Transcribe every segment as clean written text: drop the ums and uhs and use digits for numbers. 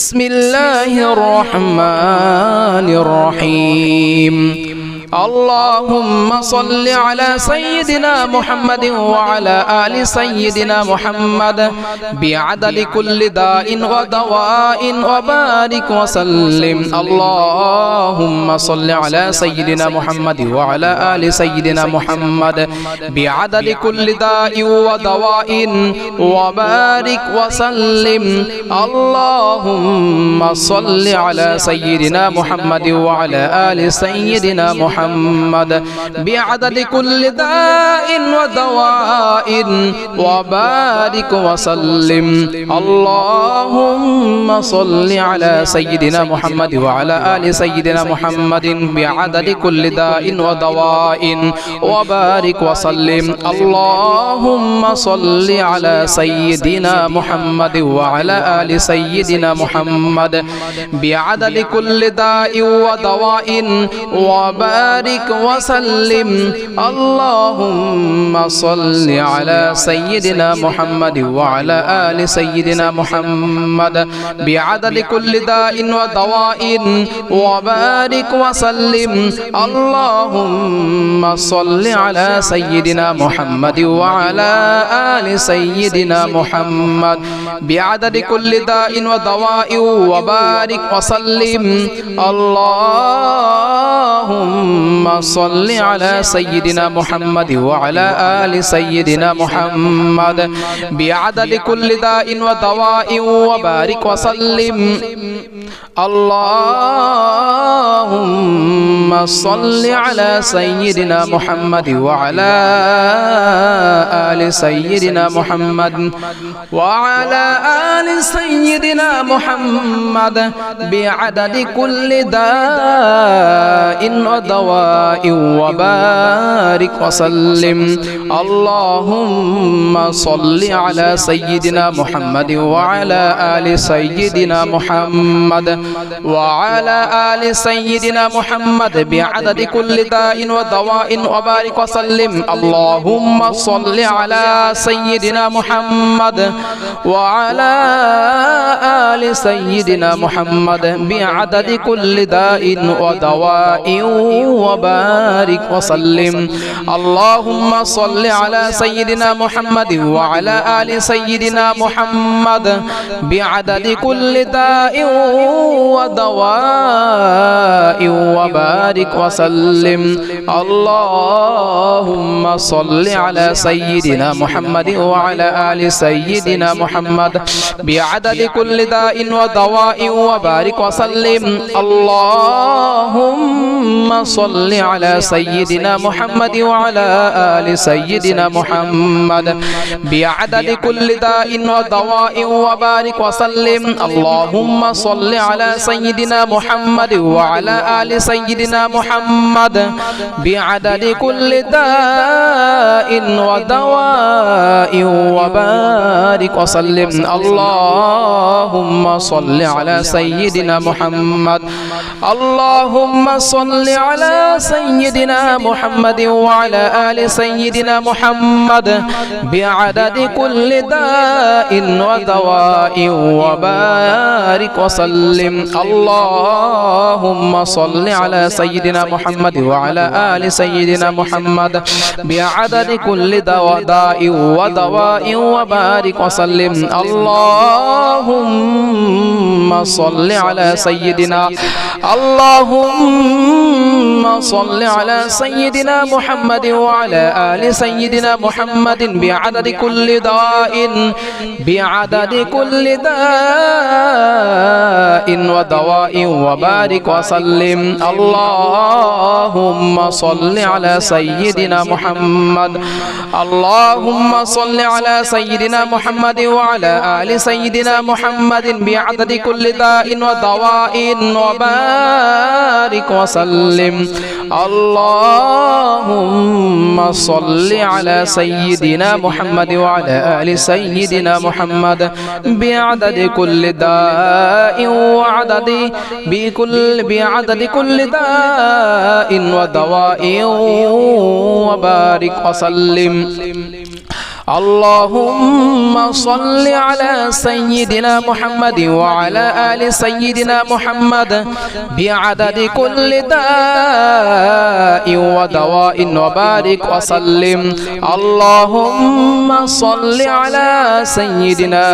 بسم الله الرحمن الرحيم اللهم صل على سيدنا محمد وعلى آل سيدنا محمد بعدد كل داء ودواء وبارك وسلم اللهم صل على سيدنا محمد وعلى آل سيدنا محمد بعدد كل داء ودواء وبارك وسلم اللهم صل على سيدنا محمد وعلى آل سيدنا محمد بعدد كل داء ودواء وبارك وسلم اللهم صل على سيدنا محمد وعلى آل سيدنا محمد بعدد كل داء ودواء وبارك وسلم اللهم صل على سيدنا محمد وعلى آل سيدنا محمد بعدد كل داء ودواء وبارك وسلم اللهم صل على سيدنا محمد وعلى آل سيدنا محمد بعدد كل داء ودواء وبارك وسلم اللهم صل على سيدنا محمد وعلى آل سيدنا محمد بعدد كل داء ودواء وبارك وسلم اللهم صل على سيدنا محمد وعلى آل سيدنا محمد بعدد كل داء ودواء وبارك وسلم اللهم صل على سيدنا محمد وعلى آل سيدنا محمد وعلى آل سيدنا محمد بعدد كل داء ودواء وبارك وسلم اللهم صل على سيدنا محمد وعلى آل سيدنا محمد وعلى آل سيدنا محمد بعدد كل داء ودواء وبارك وسلم اللهم صل على سيدنا محمد وعلى آل سيدنا محمد بعدد كل داء ودواء وبارك وسلم اللهم صل على سيدنا محمد وعلى آل سيدنا محمد بعدد كل داء ودواء وبارك وسلم اللهم صل على سيدنا محمد وعلى آل سيدنا محمد بعدد كل داء ودواء وبارك وسلم اللهم صل على سيدنا محمد وعلى آل سيدنا محمد بعدد كل داء ودواء وبارك وسلم اللهم صل على سيدنا محمد وعلى آل سيدنا محمد بعدد كل داء ودواء وبارك وسلم اللهم صل على سيدنا محمد اللهم صل على سيدنا محمد وعلى آل سيدنا محمد بعدد كل داء ودواء وبارك وسلم اللهم صل على سيدنا محمد وعلى آل سيدنا محمد بعدد كل داء ودواء وبارك وسلم اللهم صل على سيدنا اللهم صل على سيدنا محمد وعلى آل سيدنا محمد بعدد كل داء ودواء وبارك وسلم اللهم صل على سيدنا محمد اللهم صل على سيدنا محمد وعلى آل سيدنا محمد بعدد كل داء ودواء وبارك وسلم اللهم صل على سيدنا محمد وعلى آل سيدنا محمد بعدد كل داء بعدد كل داء ودواء وبارك وسلم اللهم صل على سيدنا محمد وعلى آل سيدنا محمد بعدد كل داء ودواء وبارك وسلم اللهم صل على سيدنا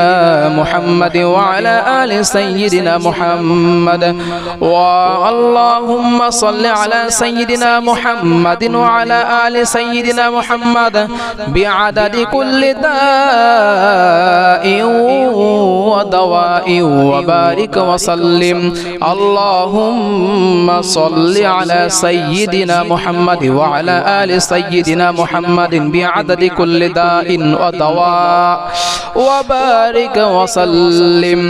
محمد وعلى آل سيدنا محمد اللهم صل على سيدنا محمد وعلى آل سيدنا محمد بعدد كل داء ودواء وبارك وسلم اللهم صل على سيدنا محمد وعلى آل سيدنا محمد بعدد كل داء ودواء وبارك وسلم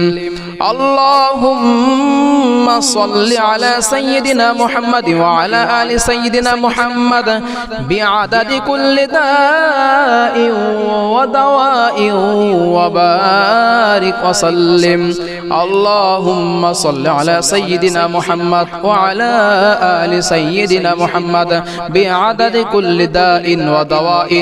اللهم صل على سيدنا محمد وعلى آل سيدنا محمد بعدد كل داء ودواء وبارك وسلم اللهم صل على سيدنا محمد وعلى آل سيدنا محمد بعدد كل داء ودواء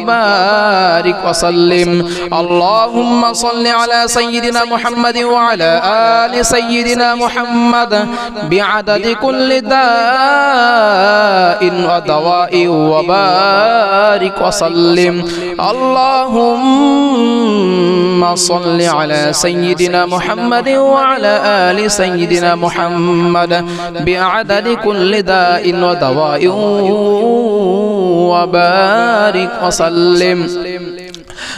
وبارك وسلم اللهم صل على سيدنا محمد وعلى آل سيدنا محمد بعدد كل داء ودواء وبارك وسلم اللهم صل على سيدنا محمد وعلى آل سيدنا محمد بعدد كل داء ودواء وبارك وسلم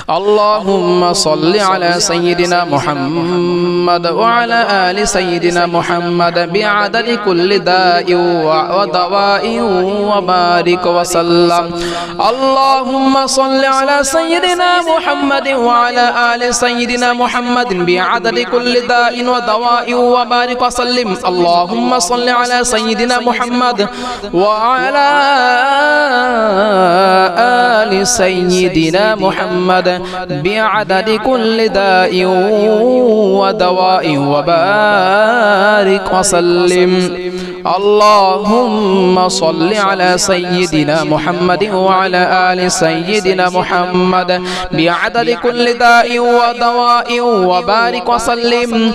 اللهم صل على سيدنا محمد وعلى آل سيدنا محمد بعدد كل داء ودواء وبارك وسلم اللهم صل على سيدنا محمد وعلى آل سيدنا محمد بعدد كل داء ودواء وبارك وسلم اللهم صل على سيدنا محمد وعلى آل سيدنا محمد بعدد كل داء ودواء وبارك وسلم اللهم صل على سيدنا محمد وعلى آل سيدنا محمد بعدد كل داء ودواء وبارك وسلم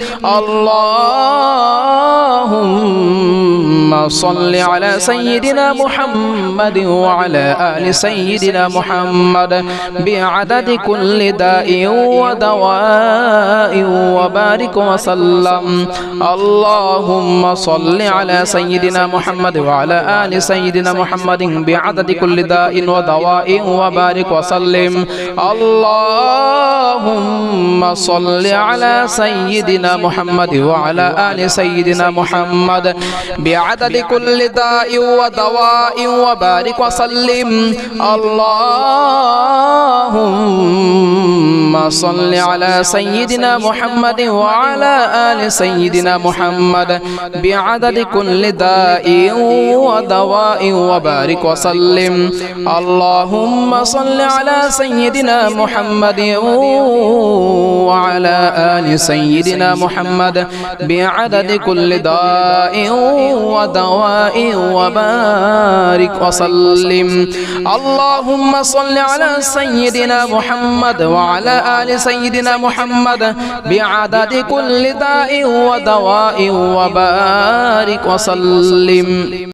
اللهم صل على سيدنا محمد وعلى آل سيدنا محمد بعدد كل داء ودواء وبارك وسلم اللهم صل على سيدنا محمد وعلى آل سيدنا محمد بعدد كل داء ودواء وبارك وسلم اللهم صل على سيدنا محمد وعلى آل سيدنا محمد بعدد كل داء ودواء وبارك وسلم اللهم صل على سيدنا محمد وعلى آل سيدنا محمد بعدد كل داء ودواء وبارك وسلم اللهم صل على سيدنا محمد وعلى آل سيدنا محمد بعدد كل داء ودواء وبارك وسلم اللهم صل على سيدنا محمد وعلى آل سيدنا محمد بعدد كل داء ودواء وبارك وسلم